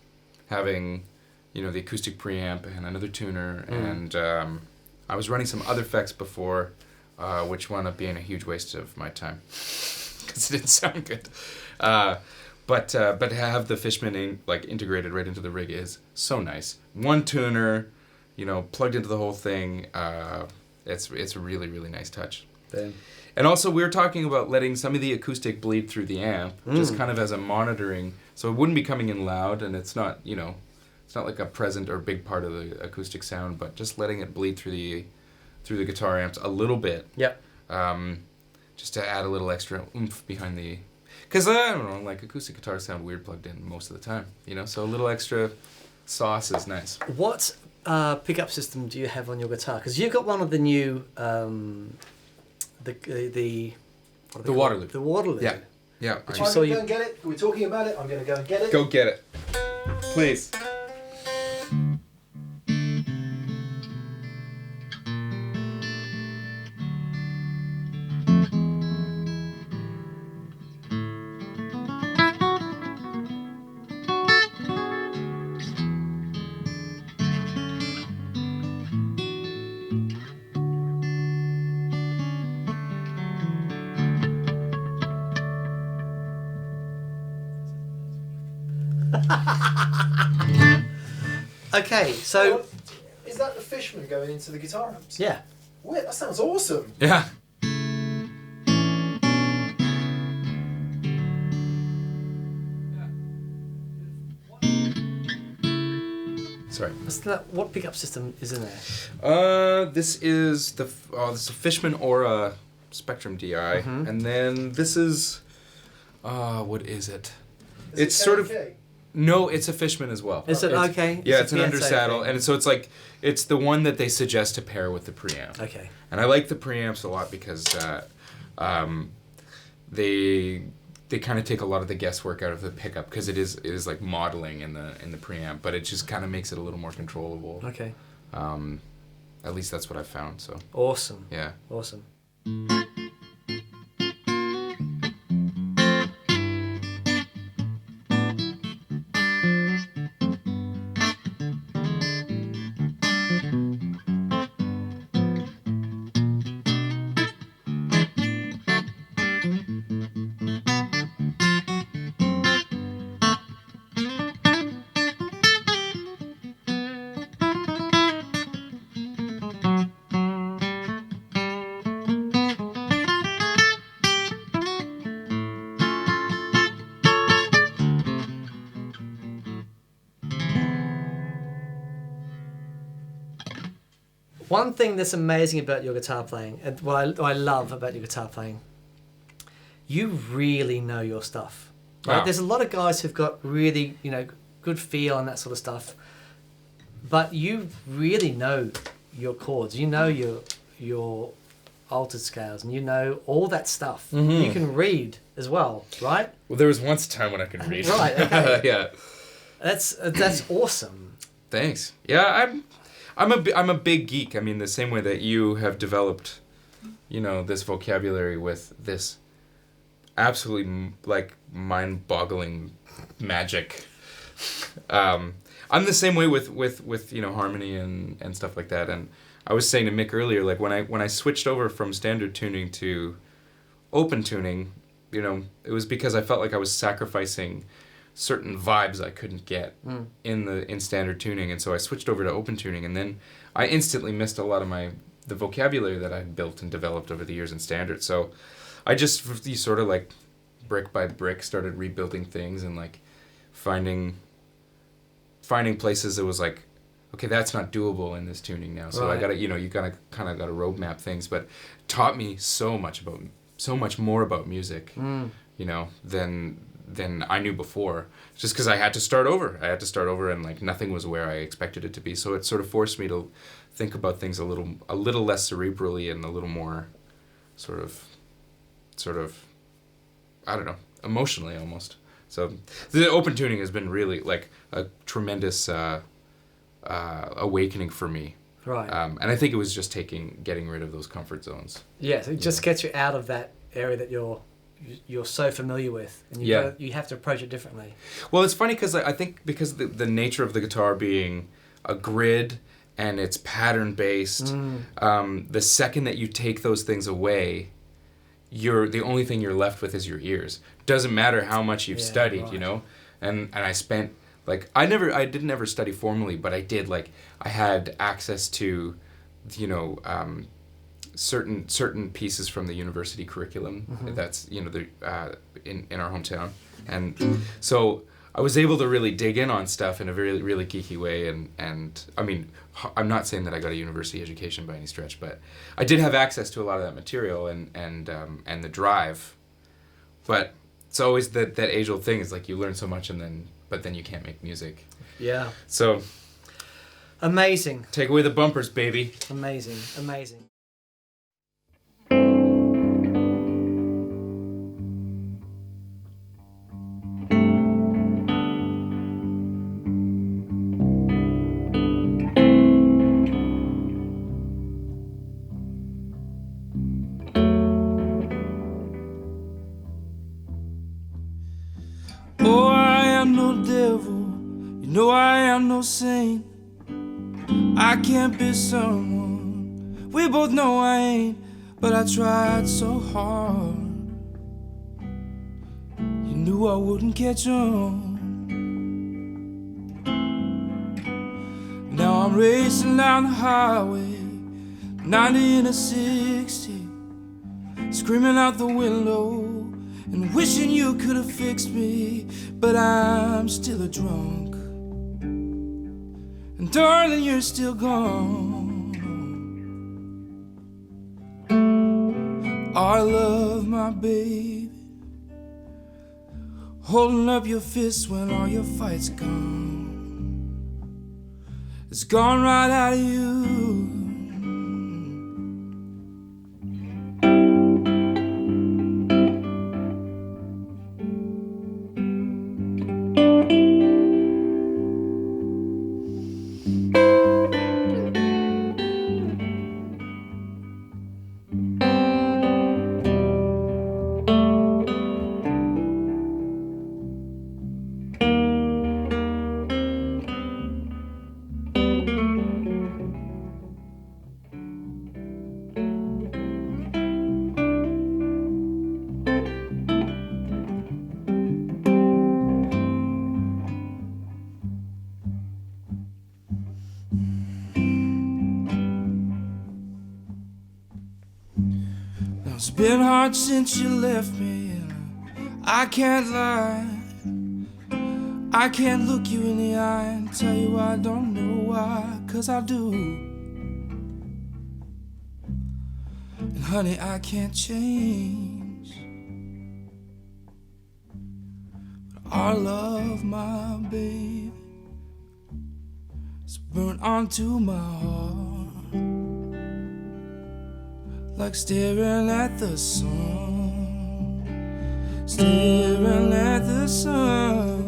Speaker 1: the acoustic preamp and another tuner, and I was running some other effects before, which wound up being a huge waste of my time because it didn't sound good. But to have the Fishman like integrated right into the rig is so nice. One tuner, plugged into the whole thing. It's a really, really nice touch.
Speaker 3: Damn.
Speaker 1: And also, we were talking about letting some of the acoustic bleed through the amp, just kind of as a monitoring, so it wouldn't be coming in loud, and it's not, it's not like a present or big part of the acoustic sound, but just letting it bleed through the guitar amps a little bit.
Speaker 3: Yep.
Speaker 1: Just to add a little extra oomph behind the, because I don't know, like acoustic guitars sound weird plugged in most of the time, so a little extra sauce is nice.
Speaker 3: What pickup system do you have on your guitar? Because you've got one of the new. The
Speaker 1: Waterloo.
Speaker 3: The Waterloo.
Speaker 1: Yeah. Yeah.
Speaker 4: I'm going to go and get it. We're talking about it. I'm going to go and get it.
Speaker 1: Go get it. Please.
Speaker 3: Okay, so
Speaker 4: is that the Fishman going into the guitar amps?
Speaker 3: yeah.
Speaker 4: Weird. That sounds awesome.
Speaker 1: Yeah. Sorry.
Speaker 3: What pickup system is in there?
Speaker 1: This is the Fishman Aura Spectrum DI, and then this is, what is it? It's sort of. No, it's a Fishman as well.
Speaker 3: Is it okay?
Speaker 1: Yeah, it's an undersaddle, and so it's like it's the one that they suggest to pair with the preamp.
Speaker 3: Okay.
Speaker 1: And I like the preamps a lot because they kind of take a lot of the guesswork out of the pickup because it is like modeling in the preamp, but it just kind of makes it a little more controllable.
Speaker 3: Okay.
Speaker 1: At least that's what I found. So.
Speaker 3: Awesome.
Speaker 1: Yeah.
Speaker 3: Awesome. One thing that's amazing about your guitar playing, and what I love about your guitar playing, you really know your stuff. Right?
Speaker 1: Wow.
Speaker 3: There's a lot of guys who've got really, good feel and that sort of stuff, but you really know your chords. You know your altered scales, and you know all that stuff.
Speaker 1: Mm-hmm.
Speaker 3: You can read as well, right?
Speaker 1: Well, there was once a time when I could read.
Speaker 3: Right. Okay.
Speaker 1: Yeah.
Speaker 3: That's awesome.
Speaker 1: Thanks. Yeah, I'm a big geek. I mean, the same way that you have developed, this vocabulary with this absolutely like mind-boggling magic. I'm the same way with harmony and stuff like that. And I was saying to Mick earlier, like when I switched over from standard tuning to open tuning, it was because I felt like I was sacrificing certain vibes I couldn't get in standard tuning, and so I switched over to open tuning, and then I instantly missed a lot of the vocabulary that I'd built and developed over the years in standard. So I just sort of like brick by brick started rebuilding things and like finding places that was like, okay, that's not doable in this tuning now. So
Speaker 3: right.
Speaker 1: I gotta, you gotta kind of gotta roadmap things, but taught me so much more about music, than I knew before, just because I had to start over. And like nothing was where I expected it to be. So it sort of forced me to think about things a little less cerebrally and a little more sort of, I don't know, emotionally almost. So the open tuning has been really like a tremendous awakening for me.
Speaker 3: Right.
Speaker 1: And I think it was just getting rid of those comfort zones.
Speaker 3: Yeah, so it just gets you out of that area that you're so familiar with, and you have to approach it differently.
Speaker 1: Well, it's funny because I think because the nature of the guitar being a grid and it's pattern based, the second that you take those things away, the only thing you're left with is your ears. Doesn't matter how much you've studied,
Speaker 3: right.
Speaker 1: you know. And I spent like I didn't ever study formally, but I did like I had access to, you know, certain pieces from the university curriculum that's, you know, in our hometown, and so I was able to really dig in on stuff in a very really geeky way, and I mean, I'm not saying that I got a university education by any stretch, but I did have access to a lot of that material and the drive, but it's always that age-old thing is like you learn so much but then you can't make music.
Speaker 3: Yeah.
Speaker 1: So
Speaker 3: amazing.
Speaker 1: Take away the bumpers, baby.
Speaker 3: Amazing. Amazing.
Speaker 2: Oh, I am no devil, you know I am no saint. I can't be someone, we both know I ain't, but I tried so hard. You knew I wouldn't catch on. Now I'm racing down the highway, 90 in a 60, screaming out the window and wishing you could have fixed me, but I'm still a drunk. And darling, you're still gone. I love my baby, holding up your fists when all your fight's gone. It's gone right out of you. It's been hard since you left me, and I can't lie. I can't look you in the eye and tell you I don't know why, 'cause I do. And honey, I can't change, but I love my baby. It's burnt onto my heart, like staring at the sun, staring at the sun.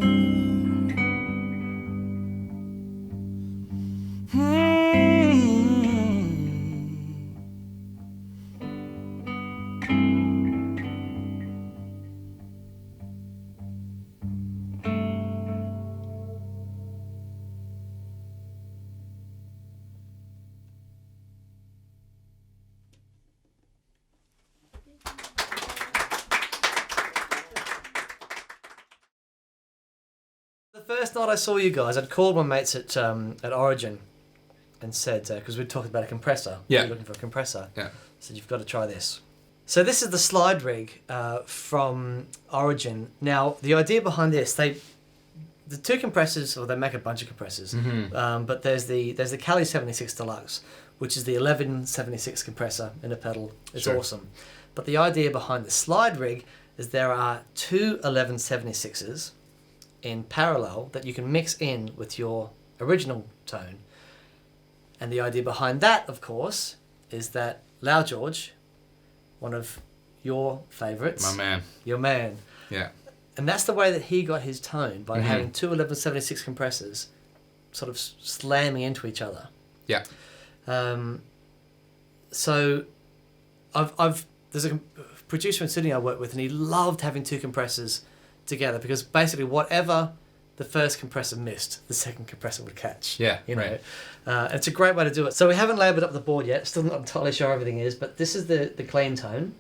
Speaker 3: The first night I saw you guys, I'd called my mates at Origin and said, because we'd talked about a compressor.
Speaker 1: Yeah.
Speaker 3: We were looking for a compressor.
Speaker 1: Yeah.
Speaker 3: I said, you've got to try this. So this is the SlideRig from Origin. Now, the idea behind this, the two compressors, or they make a bunch of compressors, but there's the Kali 76 Deluxe, which is the 1176 compressor in a pedal. It's awesome. But the idea behind the SlideRig is there are two 1176s in parallel that you can mix in with your original tone. And the idea behind that, of course, is that Loud George, one of your favourites,
Speaker 1: My man.
Speaker 3: your man,
Speaker 1: Yeah.
Speaker 3: and that's the way that he got his tone, by having two 1176 compressors sort of slamming into each other.
Speaker 1: Yeah.
Speaker 3: So there's a producer in Sydney I work with, and he loved having two compressors together, because basically whatever the first compressor missed, the second compressor would catch.
Speaker 1: Yeah,
Speaker 3: you know.
Speaker 1: right.
Speaker 3: It's a great way to do it. So we haven't labelled up the board yet, still not entirely sure how everything is, but this is the clean tone.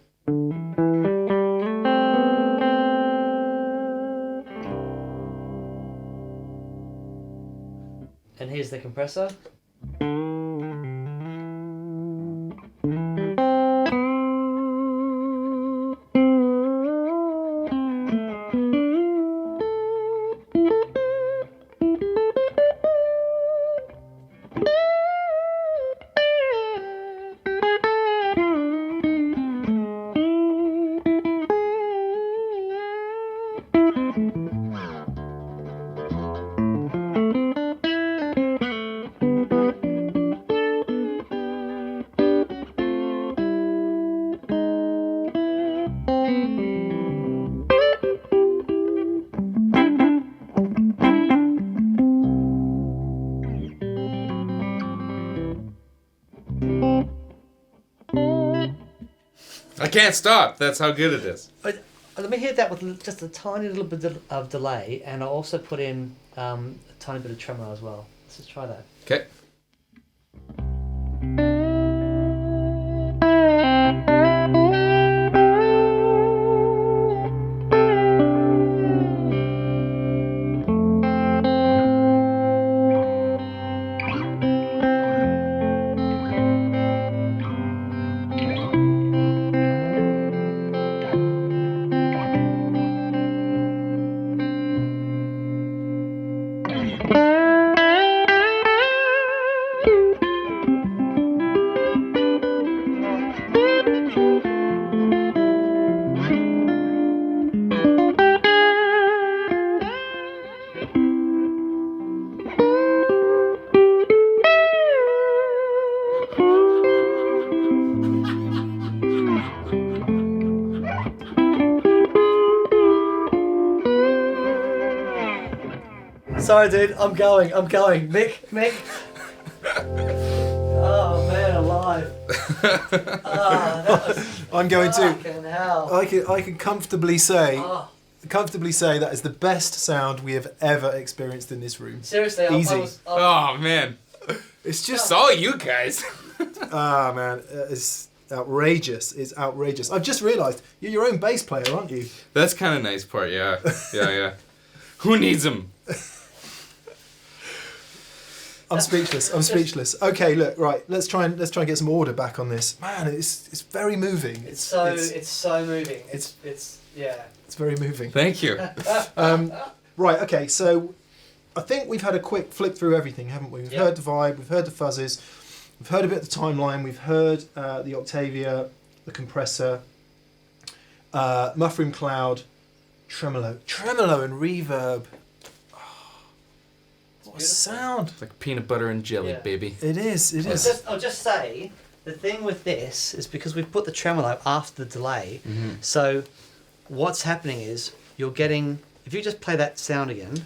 Speaker 3: And here's the compressor.
Speaker 1: I can't stop. That's how good it is.
Speaker 3: Let me hear that with just a tiny little bit of delay, and I'll also put in a tiny bit of tremolo as well. Let's just try that.
Speaker 1: Okay.
Speaker 3: Sorry, dude. I'm going. Mick. Oh man, alive. That was
Speaker 5: I'm going to.
Speaker 3: fucking hell.
Speaker 5: I can comfortably say that is the best sound we have ever experienced in this room.
Speaker 3: Seriously,
Speaker 5: Easy.
Speaker 1: Oh man,
Speaker 5: It's just
Speaker 1: it's all you guys.
Speaker 5: man, it's outrageous. It's outrageous. I've just realised you're your own bass player, aren't you?
Speaker 1: That's kind of nice part. Yeah. Who needs them?
Speaker 5: I'm speechless. Okay, look, right. Let's try and get some order back on this. Man, it's very moving.
Speaker 3: It's so moving. It's yeah.
Speaker 5: It's very moving.
Speaker 1: Thank you.
Speaker 5: Right. Okay. So, I think we've had a quick flick through everything, haven't we? We've heard the vibe. We've heard the fuzzes. We've heard a bit of the timeline. We've heard the Octavia, the compressor, Muffroom cloud, tremolo and reverb. What a sound!
Speaker 1: It's like peanut butter and jelly, baby.
Speaker 5: It is. It is.
Speaker 3: I'll just say the thing with this is because we've put the tremolo after the delay. So what's happening is you're getting, if you just play that sound again.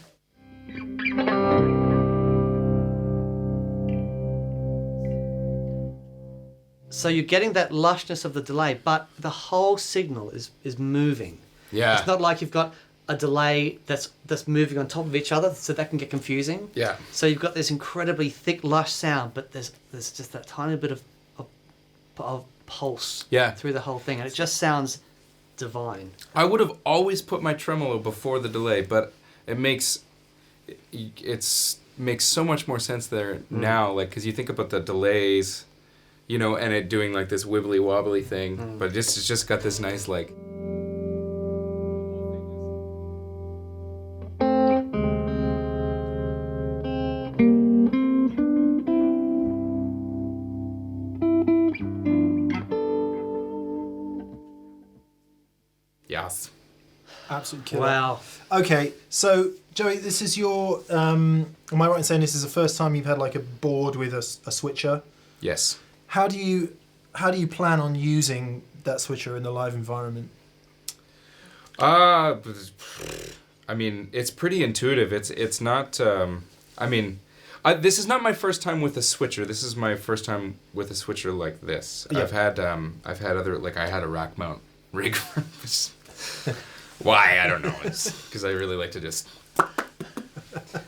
Speaker 3: So you're getting that lushness of the delay, but the whole signal is moving.
Speaker 1: Yeah.
Speaker 3: It's not like you've got a delay that's moving on top of each other, so that can get confusing.
Speaker 1: Yeah.
Speaker 3: So you've got this incredibly thick, lush sound, but there's just that tiny bit of pulse through the whole thing, and it just sounds divine.
Speaker 1: I would have always put my tremolo before the delay, but it makes so much more sense there now, like, because you think about the delays, you know, and it doing like this wibbly wobbly thing, but it's just got this nice like. Yes.
Speaker 5: Absolutely killer.
Speaker 3: Wow.
Speaker 5: Okay, so Joey, this is your. Am I right in saying this is the first time you've had like a board with a switcher?
Speaker 1: Yes.
Speaker 5: How do you plan on using that switcher in the live environment?
Speaker 1: I mean, it's pretty intuitive. It's not. I mean, this is not my first time with a switcher. This is my first time with a switcher like this.
Speaker 5: Yeah.
Speaker 1: I've had other, like, I had a rack mount rig. Why? I don't know. It's because I really like to just.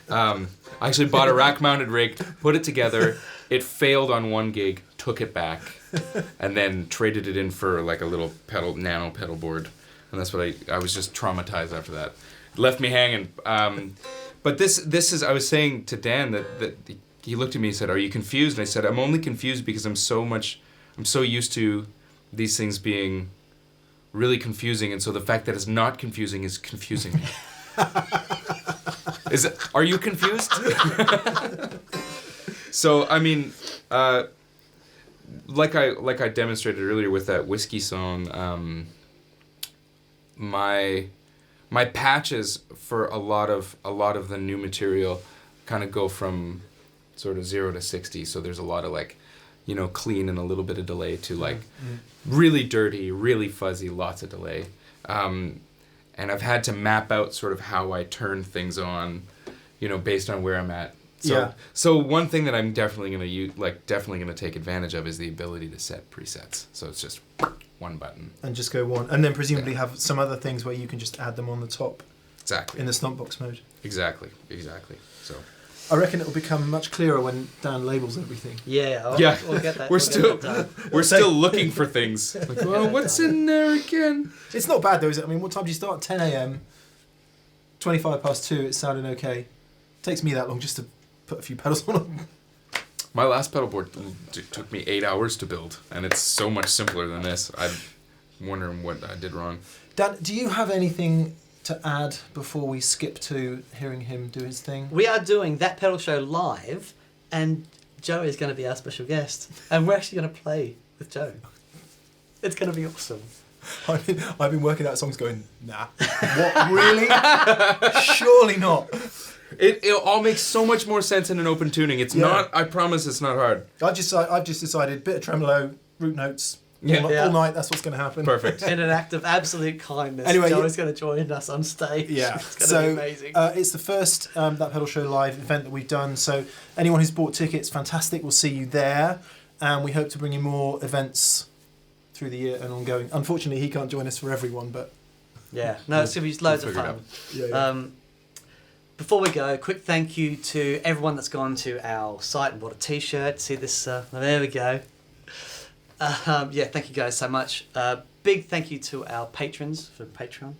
Speaker 1: I actually bought a rack mounted rig, put it together. It failed on one gig, took it back, and then traded it in for like a little nano pedal board, and that's what I was just traumatized after that. It left me hanging. But this is, I was saying to Dan that he looked at me and said, "Are you confused?" And I said, "I'm only confused because I'm so used to these things being really confusing, and so the fact that it's not confusing is confusing me." Are you confused? So I mean, like I demonstrated earlier with that whiskey song, my patches for a lot of the new material kind of go from sort of 0 to 60. So there's a lot of like, clean and a little bit of delay to like really dirty, really fuzzy, lots of delay. And I've had to map out sort of how I turn things on, based on where I'm at. So one thing that I'm definitely gonna take advantage of is the ability to set presets. So it's just one button.
Speaker 5: And just go one, and then presumably have some other things where you can just add them on the top.
Speaker 1: Exactly.
Speaker 5: In the stompbox mode.
Speaker 1: Exactly. So.
Speaker 5: I reckon it will become much clearer when Dan labels everything.
Speaker 3: Yeah. We'll get that.
Speaker 1: We're still looking for things. Like, well, what's in there again?
Speaker 5: It's not bad though, is it? I mean, what time do you start? 10 a.m. 25 past 2. It's sounding okay. It takes me that long just to put a few pedals on.
Speaker 1: My last pedal board took me 8 hours to build, and it's so much simpler than this. I'm wondering what I did wrong.
Speaker 5: Dan, do you have anything to add before we skip to hearing him do his thing?
Speaker 3: We are doing That Pedal Show live, and Joe is going to be our special guest, and we're actually going to play with Joe. It's going to be awesome.
Speaker 5: I've been working out songs going, nah. What, really? Surely not.
Speaker 1: It all makes so much more sense in an open tuning. It's not, I promise it's not hard.
Speaker 5: I've just decided, bit of tremolo, root notes, all night, that's what's going to happen.
Speaker 1: Perfect.
Speaker 3: In an act of absolute kindness,
Speaker 5: anyway,
Speaker 3: Joe is going to join us on stage.
Speaker 5: Yeah.
Speaker 3: It's going to be amazing.
Speaker 5: It's the first That Pedal Show live event that we've done, so anyone who's bought tickets, fantastic, we'll see you there, and we hope to bring you more events through the year and ongoing. Unfortunately, he can't join us for everyone, but...
Speaker 3: Yeah, no, it's going to be loads of fun.
Speaker 5: Yeah.
Speaker 3: Before we go, a quick thank you to everyone that's gone to our site and bought a t-shirt. See this, there we go. Thank you guys so much. Big thank you to our patrons for Patreon.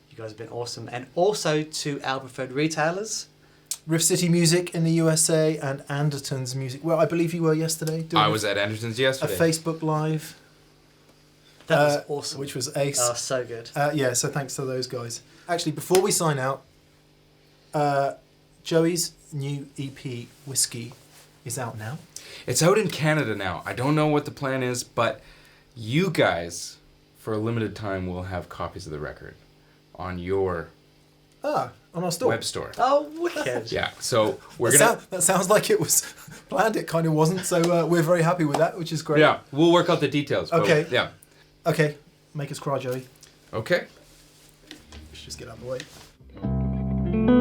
Speaker 3: You guys have been awesome. And also to our preferred retailers.
Speaker 5: Riff City Music in the USA and Anderton's Music. Well, I believe you were yesterday.
Speaker 1: I was at Anderton's yesterday.
Speaker 5: A Facebook Live.
Speaker 3: That was awesome.
Speaker 5: Which was ace.
Speaker 3: Oh, so good.
Speaker 5: So thanks to those guys. Actually, before we sign out, Joey's new EP, Whiskey, is out now.
Speaker 1: It's out in Canada now. I don't know what the plan is, but you guys, for a limited time, will have copies of the record on your
Speaker 5: on our store.
Speaker 1: web store.
Speaker 3: Oh, wicked.
Speaker 1: Yeah, so we're
Speaker 5: That sounds like it was planned. It kind of wasn't, so we're very happy with that, which is great.
Speaker 1: Yeah, we'll work out the details.
Speaker 5: Okay.
Speaker 1: Yeah.
Speaker 5: Okay, make us cry, Joey.
Speaker 1: Okay.
Speaker 5: Let's just get out of the way.